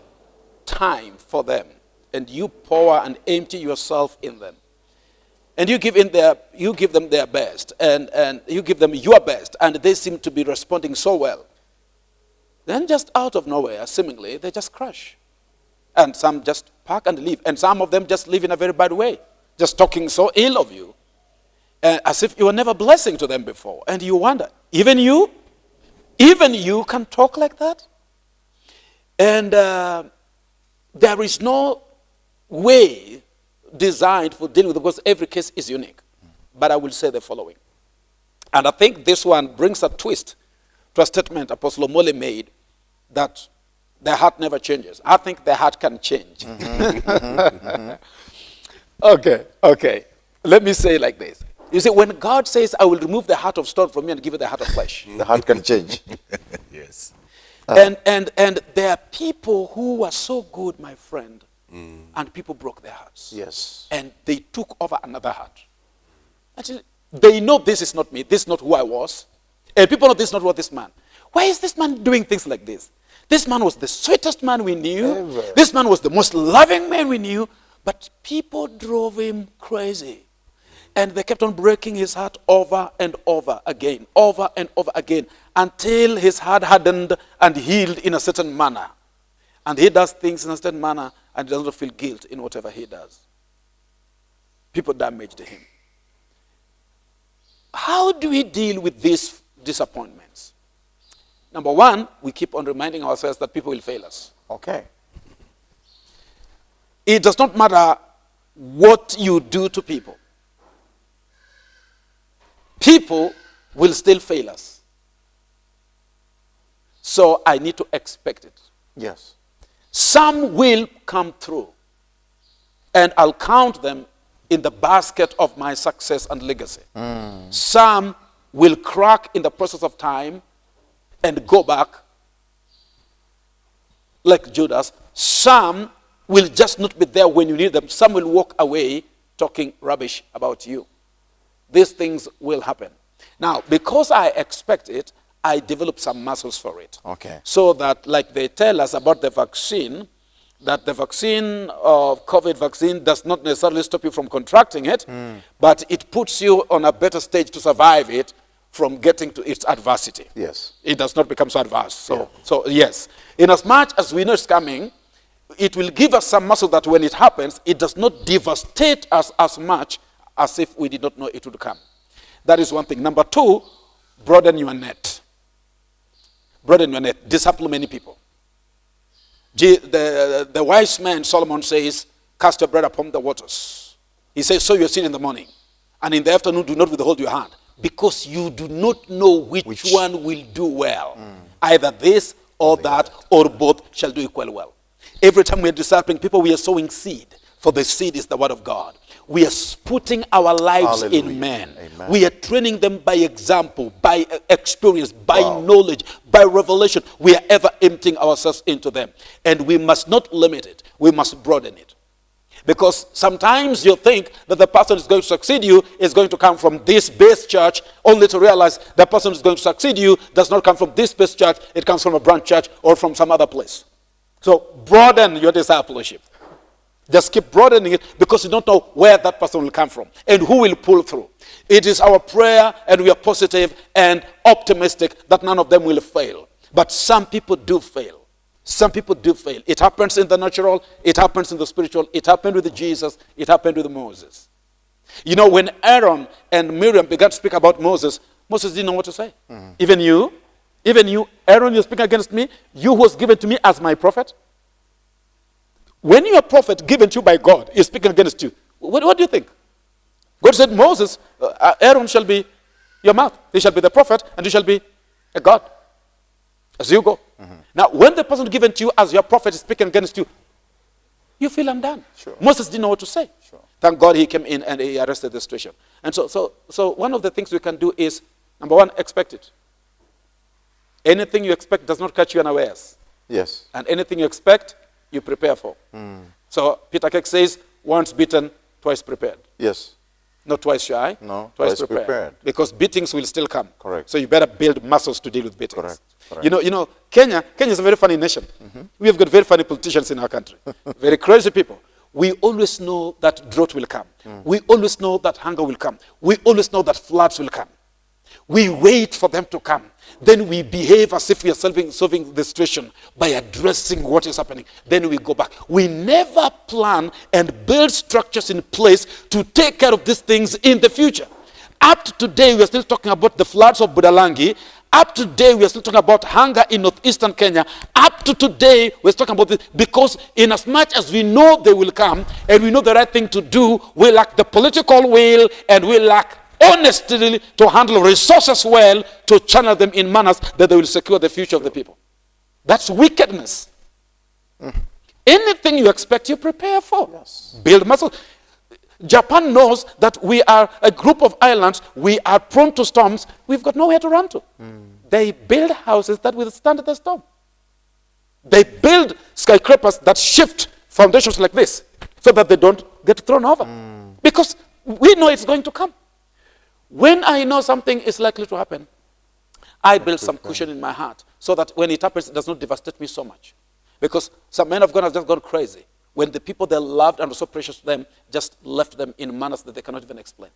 time for them, and you pour and empty yourself in them. And you give them their best, and you give them your best, and they seem to be responding so well. Then just out of nowhere, seemingly, they just crash. And some just pack and leave. And some of them just live in a very bad way, just talking so ill of you, as if you were never a blessing to them before. And you wonder, even you can talk like that? And there is no way designed for dealing with it, because every case is unique. But I will say the following. And I think this one brings a twist to a statement Apostle Omole made, that their heart never changes. I think their heart can change. Okay. Let me say it like this. You see, when God says, I will remove the heart of stone from you and give you the heart of flesh. The heart can change. Yes. And there are people who were so good, my friend, and people broke their hearts. Yes. And they took over another heart. Actually, they know this is not me, this is not who I was. And people know this is not what this man. Why is this man doing things like this? This man was the sweetest man we knew. Ever. This man was the most loving man we knew. But people drove him crazy. And they kept on breaking his heart over and over again, until his heart hardened and healed in a certain manner. And he does things in a certain manner and does not feel guilt in whatever he does. People damaged him. How do we deal with these disappointments? Number one, we keep on reminding ourselves that people will fail us. Okay. It does not matter what you do to people. People will still fail us. So I need to expect it. Yes. Some will come through, and I'll count them in the basket of my success and legacy. Some will crack in the process of time and go back like Judas. Some will just not be there when you need them. Some will walk away talking rubbish about you. These things will happen. Now, because I expect it, I develop some muscles for it. Okay. So that, like they tell us about the vaccine, that the vaccine of COVID vaccine does not necessarily stop you from contracting it, but it puts you on a better stage to survive it from getting to its adversity. Yes. It does not become so adverse. So yes, in as much as we know it's coming, it will give us some muscle that when it happens, it does not devastate us as much as if we did not know it would come. That is one thing. Number two, broaden your net. Broaden your net. Disciple many people. The wise man, Solomon, says, cast your bread upon the waters. He says, sow your seed in the morning, and in the afternoon do not withhold your hand, because you do not know which one will do well. Either this or that, or both shall do equally well. Every time we are discipling people, we are sowing seed. For the seed is the word of God. We are putting our lives Hallelujah. in men. Amen. We are training them by example, by experience, by knowledge, by revelation. We are ever emptying ourselves into them. And we must not limit it. We must broaden it. Because sometimes you think that the person is going to succeed you is going to come from this base church, only to realize the person who is going to succeed you does not come from this base church, it comes from a branch church or from some other place. So broaden your discipleship. Just keep broadening it, because you don't know where that person will come from and who will pull through. It is our prayer, and we are positive and optimistic that none of them will fail. But some people do fail. Some people do fail. It happens in the natural, it happens in the spiritual. It happened with Jesus, it happened with Moses. You know, when Aaron and Miriam began to speak about Moses, Moses didn't know what to say. Even you, Aaron, you speak against me, you who was given to me as my prophet. When you're a prophet given to you by God is speaking against you, what do you think? God said, Moses, Aaron shall be your mouth. He shall be the prophet, and you shall be a God. As you go. Now, when the person given to you as your prophet is speaking against you, you feel undone. Sure. Moses didn't know what to say. Sure. Thank God he came in and he arrested the situation. And so one of the things we can do is, number one, expect it. Anything you expect does not catch you unawares. Yes. And anything you expect, you prepare for. So Peter Keck says, once beaten, twice prepared. Yes. Not twice shy, No, twice twice prepared. Because beatings will still come. Correct. So you better build muscles to deal with beatings. Correct. Correct. You know, Kenya is a very funny nation. We have got very funny politicians in our country. Very crazy people. We always know that drought will come. We always know that hunger will come. We always know that floods will come. We wait for them to come. Then we behave as if we are solving the situation by addressing what is happening. Then we go back. We never plan and build structures in place to take care of these things in the future. Up to today, we are still talking about the floods of Budalangi. Up to today, we are still talking about hunger in northeastern Kenya. Up to today, we're talking about this because in as much as we know they will come and we know the right thing to do, we lack the political will and we lack honestly to handle resources well, to channel them in manners that they will secure the future of the people. That's wickedness. Anything you expect, you prepare for. Yes. Build muscle. Japan knows that we are a group of islands. We are prone to storms. We've got nowhere to run to. They build houses that withstand the storm. They build skyscrapers that shift foundations like this so that they don't get thrown over. Because we know it's going to come. When I know something is likely to happen, I build some cushion in my heart so that when it happens, it does not devastate me so much. Because some men of God have just gone crazy when the people they loved and were so precious to them just left them in manners that they cannot even explain.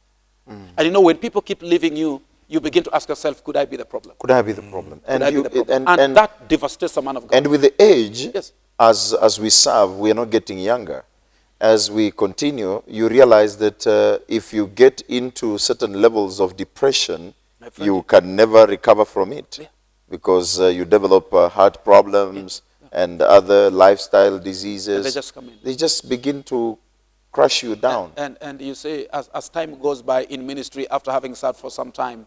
And you know, when people keep leaving you, you begin to ask yourself, could I be the problem? Could I be the problem? Could I be the problem? And that devastates a man of God. And with the age, Yes. as we serve, we are not getting younger. As we continue, you realize that if you get into certain levels of depression, My friend. you can never recover from it. Yeah. Because you develop heart problems and other lifestyle diseases. And they just come in. They just begin to crush you down. And you say, as time goes by in ministry, after having served for some time,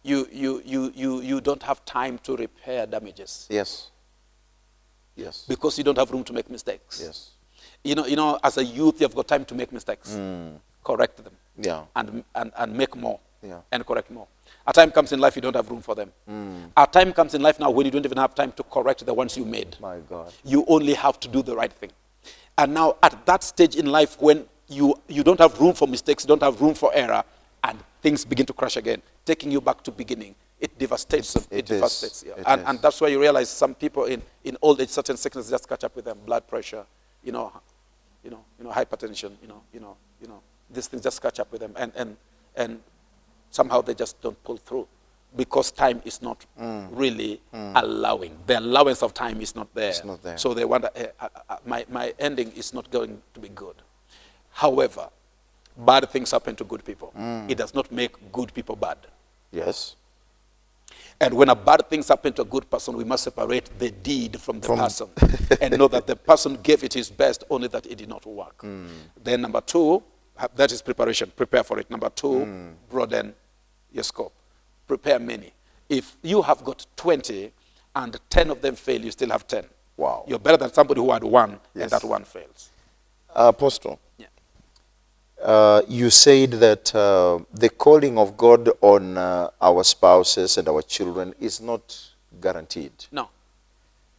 you don't have time to repair damages. Yes. Yes. Because you don't have room to make mistakes. Yes. You know, as a youth, you've got time to make mistakes. Correct them. Yeah. And make more. Yeah. And correct more. A time comes in life you don't have room for them. A time comes in life now when you don't even have time to correct the ones you made. My God. You only have to do the right thing. And now at that stage in life when you don't have room for mistakes, you don't have room for error, and things begin to crash again, taking you back to beginning, it devastates them. It devastates. It Yeah. is. And that's why you realize some people in old age, certain sicknesses just catch up with them. Blood pressure, hypertension, these things just catch up with them. And somehow they just don't pull through because time is not really allowing. The allowance of time is not there. It's not there. So they wonder, my ending is not going to be good. However, bad things happen to good people. It does not make good people bad. Yes. And when a bad things happen to a good person, we must separate the deed from the person and know that the person gave it his best, only that it did not work. Then number two, that is preparation. Prepare for it. Number two, broaden your scope. Prepare many. If you have got 20 and 10 of them fail, you still have 10. Wow. You're better than somebody who had one Yes. and that one fails. Apostle, Yeah. you said that the calling of God on our spouses and our children is not guaranteed. No.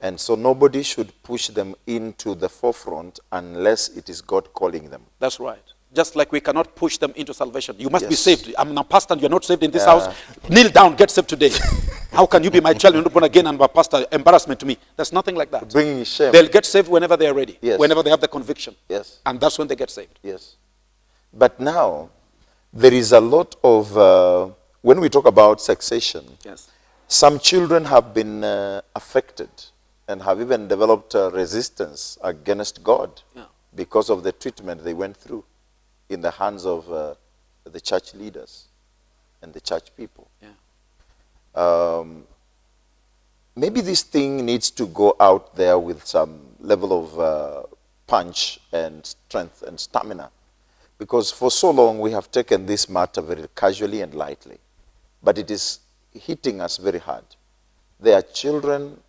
And so nobody should push them into the forefront unless it is God calling them. That's right. Just like we cannot push them into salvation. You must be Yes. saved. I'm a pastor and you're not saved in this house. Kneel down, get saved today. How can you be my child and not born again and my pastor? Embarrassment to me. There's nothing like that. Bringing shame. They'll get saved whenever they are ready. Yes. Whenever they have the conviction. Yes. And that's when they get saved. Yes. But now, there is a lot of, when we talk about succession, Yes. some children have been affected and have even developed resistance against God Yeah. because of the treatment they went through in the hands of the church leaders and the church people. Yeah. Maybe this thing needs to go out there with some level of punch and strength and stamina, because for so long we have taken this matter very casually and lightly, but it is hitting us very hard. There are children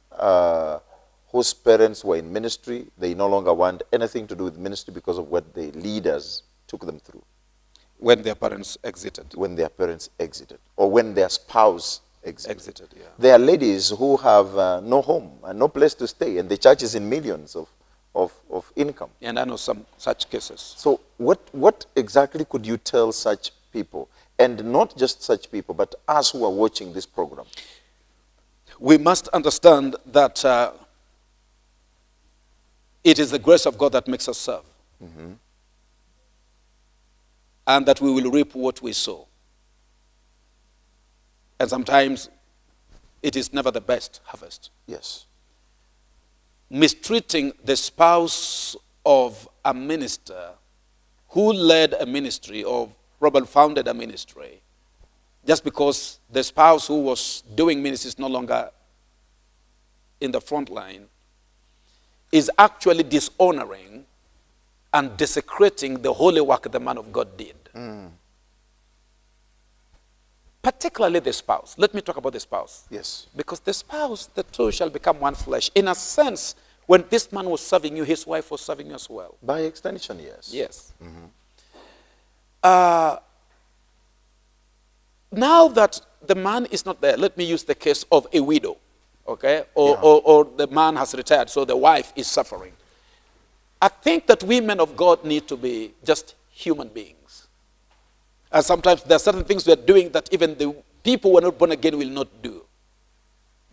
whose parents were in ministry. They no longer want anything to do with ministry because of what the leaders took them through When their parents exited. when their parents exited or when their spouse exited. Yeah. There are ladies who have no home and no place to stay, and the church is in millions of income. And I know some such cases. So what exactly could you tell such people, and not just such people, but us who are watching this program? We must understand that it is the grace of God that makes us serve. And that we will reap what we sow. And sometimes it is never the best harvest. Yes. Mistreating the spouse of a minister who led a ministry or probably founded a ministry, just because the spouse who was doing ministry is no longer in the front line, is actually dishonoring and desecrating the holy work the man of God did. Particularly the spouse. Let me talk about the spouse. Yes. Because the spouse, the two shall become one flesh. In a sense, when this man was serving you, his wife was serving you as well. By extension, yes. Yes. Now that the man is not there, let me use the case of a widow, okay? Or the man has retired, so the wife is suffering. I think that we men of God need to be just human beings. And sometimes there are certain things we are doing that even the people who are not born again will not do.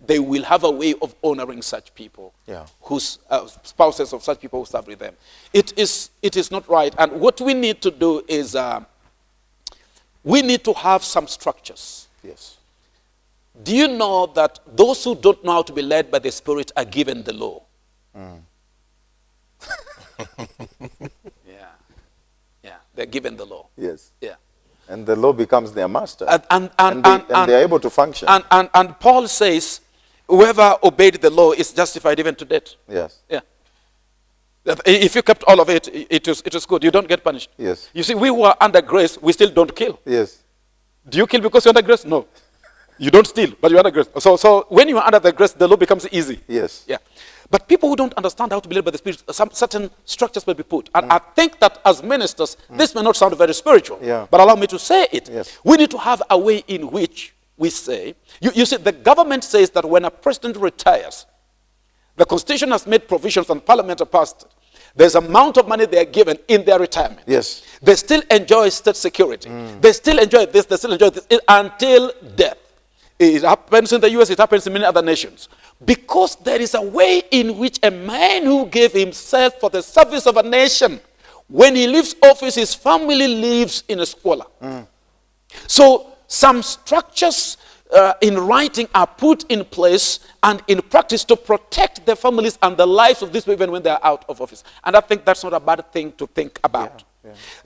They will have a way of honoring such people, whose spouses of such people who serve with them. It is not right. And what we need to do is we need to have some structures. Yes. Do you know that those who don't know how to be led by the Spirit are given the law? Yeah, they're given the law. Yes. Yeah. And the law becomes their master. And they are able to function. And Paul says, whoever obeyed the law is justified even to death. Yes. Yeah. That if you kept all of it, it was good. You don't get punished. Yes. You see, we who are under grace, we still don't kill. Yes. Do you kill because you're under grace? No. You don't steal, but you're under grace. So when you are under the grace, the law becomes easy. Yes. Yeah. But people who don't understand how to be led by the Spirit, some certain structures will be put. And I think that as ministers, this may not sound very spiritual, but allow me to say it. Yes. We need to have a way in which we say, you see, the government says that when a president retires, the Constitution has made provisions and Parliament has passed it. There's an amount of money they are given in their retirement. Yes. They still enjoy state security. They still enjoy this, they still enjoy this until death. It happens in the US, it happens in many other nations. Because there is a way in which a man who gave himself for the service of a nation, when he leaves office, his family lives in a squalor. So some structures in writing are put in place and in practice to protect the families and the lives of these people even when they are out of office. And I think that's not a bad thing to think about.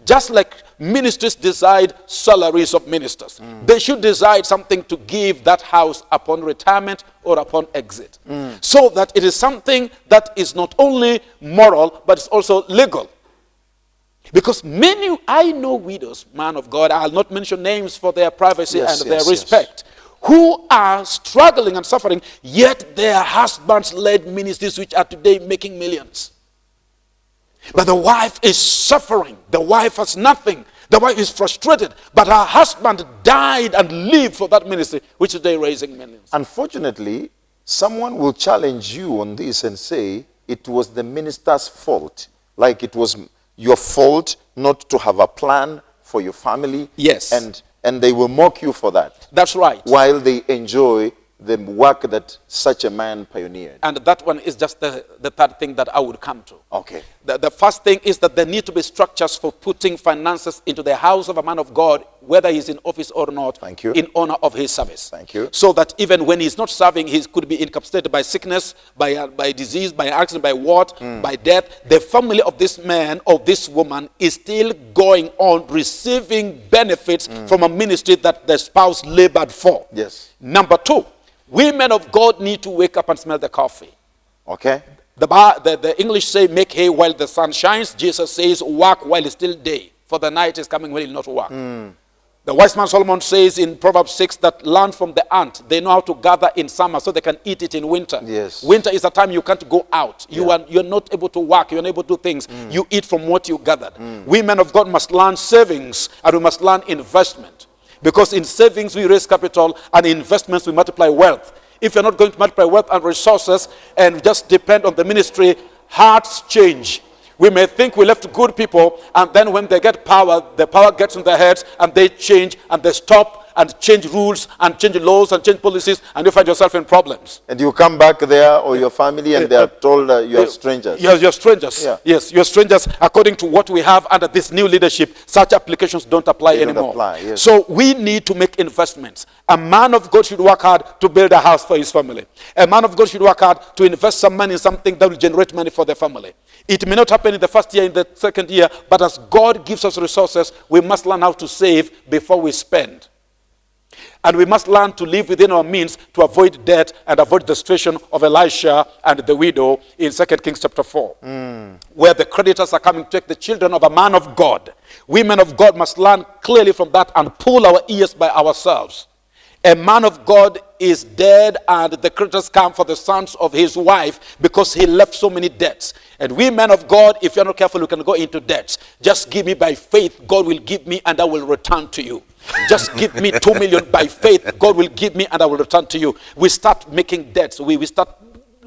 Just like ministries decide salaries of ministers, they should decide something to give that house upon retirement or upon exit. So that it is something that is not only moral, but it's also legal. Because many, I know widows, man of God, I'll not mention names for their privacy and their respect, who are struggling and suffering, yet their husbands led ministries which are today making millions. But the wife is suffering. The wife has nothing. The wife is frustrated. But her husband died and lived for that ministry, which today raising millions. Unfortunately, someone will challenge you on this and say it was the minister's fault. Like it was your fault not to have a plan for your family. Yes. And they will mock you for that. That's right. While they enjoy the work that such a man pioneered. And that one is just the third thing that I would come to. Okay. The first thing is that there need to be structures for putting finances into the house of a man of God, whether he's in office or not, Thank you. in honor of his service. Thank you. So that even when he's not serving, he could be incapacitated by sickness, by disease, by accident, by what, by death. The family of this man or this woman is still going on receiving benefits from a ministry that the spouse labored for. Yes. Number two, women of God need to wake up and smell the coffee. Okay. The English say, make hay while the sun shines. Jesus says, work while it's still day, for the night is coming when you'll not work. The wise man Solomon says in Proverbs 6 that learn from the ant. They know how to gather in summer so they can eat it in winter. Yes. Winter is a time you can't go out. You're not able to work. You're not able to do things. You eat from what you gathered. Women of God must learn savings, and we must learn investment. Because in savings we raise capital, and in investments we multiply wealth. If you're not going to multiply wealth and resources and just depend on the ministry, hearts change. We may think we left good people, and then when they get power, the power gets in their heads, and they change, and they stop and change rules and change laws and change policies, and you find yourself in problems. And you come back there or your family and they are told you are strangers. Yes, you're strangers. Yeah. Yes, you're strangers. According to what we have under this new leadership, such applications don't apply They don't anymore. apply, yes. So we need to make investments. A man of God should work hard to build a house for his family. A man of God should work hard to invest some money in something that will generate money for the family. It may not happen in the first year, in the second year, but as God gives us resources, we must learn how to save before we spend. And we must learn to live within our means to avoid debt and avoid the situation of Elisha and the widow in 2 Kings chapter 4, where the creditors are coming to take the children of a man of God. Women of God must learn clearly from that and pull our ears by ourselves. A man of God is dead, and the creditors come for the sons of his wife because he left so many debts. And we men of God, if you're not careful, you can go into debts. Just give me by faith, God will give me, and I will return to you. Just give me 2 million by faith, God will give me, and I will return to you. We start making debts. We start.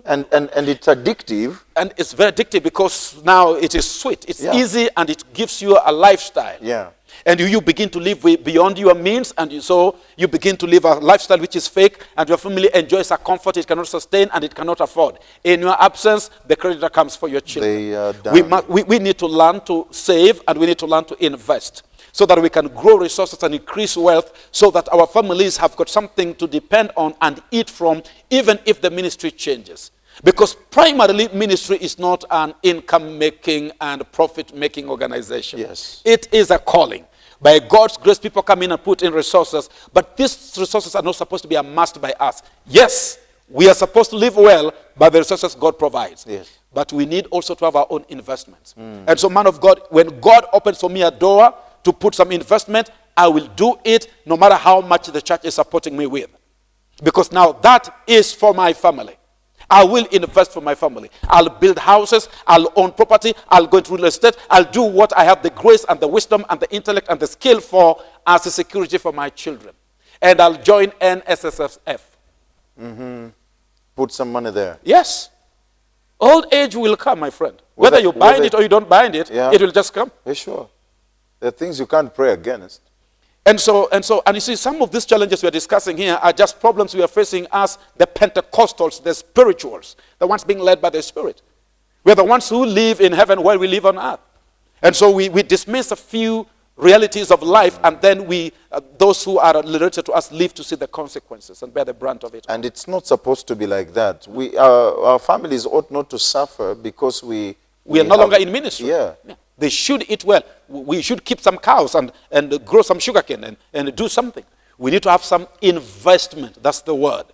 And it's addictive. And it's very addictive because now it is sweet. It's Yeah. easy, and it gives you a lifestyle. Yeah. And you begin to live beyond your means, and so you begin to live a lifestyle which is fake, and your family enjoys a comfort it cannot sustain and it cannot afford. In your absence, the creditor comes for your children. They are done. We need to learn to save, and we need to learn to invest so that we can grow resources and increase wealth, so that our families have got something to depend on and eat from, even if the ministry changes. Because primarily, ministry is not an income-making and profit-making organization. Yes. It is a calling. By God's grace, people come in and put in resources, but these resources are not supposed to be amassed by us. Yes, we are supposed to live well by the resources God provides. Yes. But we need also to have our own investments. And so, man of God, when God opens for me a door to put some investment, I will do it no matter how much the church is supporting me with. Because now that is for my family. I will invest for my family. I'll build houses. I'll own property. I'll go into real estate. I'll do what I have the grace and the wisdom and the intellect and the skill for as a security for my children. And I'll join NSSF. Put some money there. Yes. Old age will come, my friend. Whether you bind it or you don't bind it, Yeah. it will just come. Yeah, sure. There are things you can't pray against. And you see, some of these challenges we are discussing here are just problems we are facing as the Pentecostals, the spirituals, the ones being led by the Spirit. We're the ones who live in heaven while we live on earth. And so we dismiss a few realities of life, and then those who are related to us live to see the consequences and bear the brunt of it. And it's not supposed to be like that. Our families ought not to suffer because we are no longer in ministry. Yeah. They should eat well. We should keep some cows and grow some sugarcane and do something. We need to have some investment. That's the word.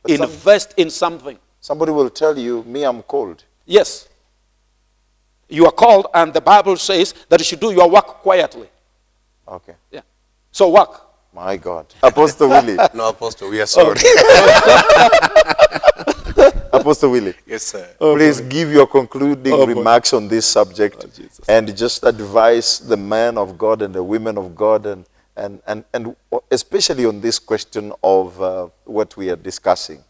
Invest in something. Somebody will tell you, me, I'm cold. Yes. You are called, and the Bible says that you should do your work quietly. Okay. Yeah. So work. My God. Apostle Willie. No, Apostle, we are sorry. Apostle Willie. Yes, sir. Please give your concluding remarks on this subject Jesus. and just advise the men of God and the women of God and especially on this question of what we are discussing.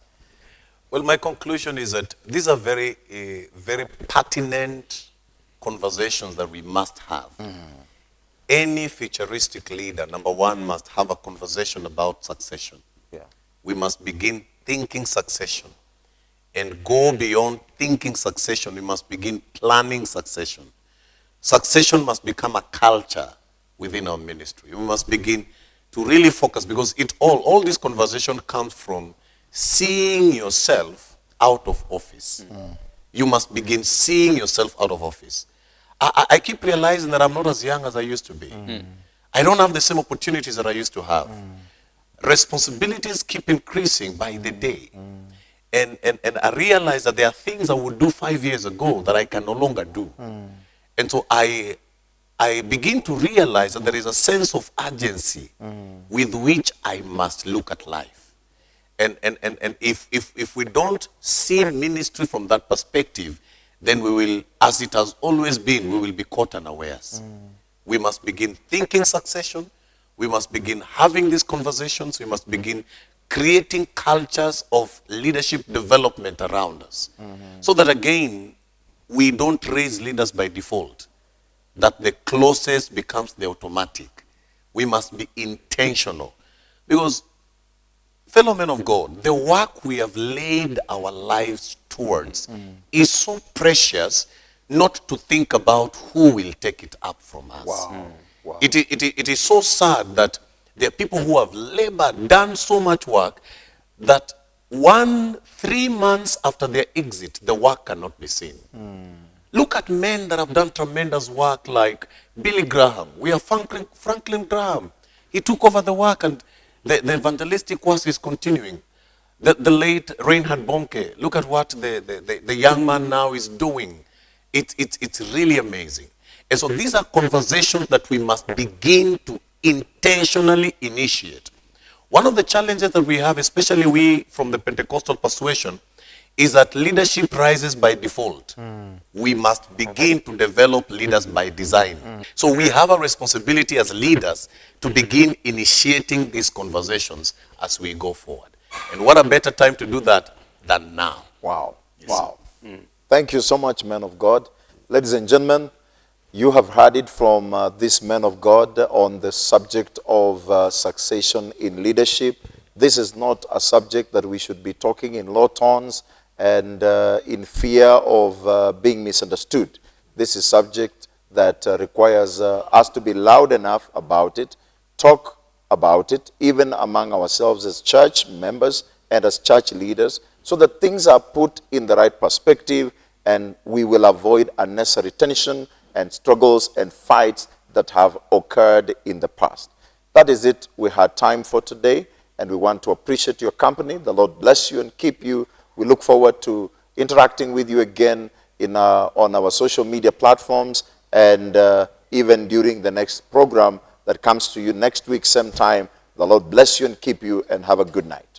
Well, my conclusion is that these are very pertinent conversations that we must have. Any futuristic leader, number one, must have a conversation about succession. Yeah. We must begin thinking succession and go beyond thinking succession. We must begin planning succession. Succession must become a culture within our ministry. We must begin to really focus, because all this conversation comes from seeing yourself out of office. You must begin seeing yourself out of office. I keep realizing that I'm not as young as I used to be. I don't have the same opportunities that I used to have. Responsibilities keep increasing by the day. And I realize that there are things I would do 5 years ago that I can no longer do. And so I begin to realize that there is a sense of urgency with which I must look at life. And if we don't see ministry from that perspective, then we will, as it has always been, we will be caught unawares. We must begin thinking succession. We must begin having these conversations. We must begin creating cultures of leadership development around us. So that again, we don't raise leaders by default, that the closest becomes the automatic. We must be intentional. Because, fellow men of God, the work we have laid our lives towards is so precious not to think about who will take it up from us. Wow. It is so sad that there are people who have labored, done so much work, that 3 months after their exit, the work cannot be seen. Look at men that have done tremendous work like Billy Graham. We have Franklin Graham. He took over the work, and the evangelistic work is continuing. The late Reinhard Bonke, look at what the young man now is doing. It's really amazing. And so these are conversations that we must begin to intentionally initiate. One of the challenges that we have, especially we from the Pentecostal persuasion, is that leadership rises by default. We must begin to develop leaders by design. So we have a responsibility as leaders to begin initiating these conversations as we go forward. And what a better time to do that than now. Wow. Wow. Thank you so much, men of God. Ladies and gentlemen, you have heard it from these men of God on the subject of succession in leadership. This is not a subject that we should be talking in low tones and in fear of being misunderstood. This is a subject that requires us to be loud enough about it, talk about it, even among ourselves as church members and as church leaders, so that things are put in the right perspective and we will avoid unnecessary tension and struggles and fights that have occurred in the past. That is it we had time for today, and we want to appreciate your company. The Lord bless you and keep you. We look forward to interacting with you again on our social media platforms and even during the next program that comes to you next week, same time. The Lord bless you and keep you, and have a good night.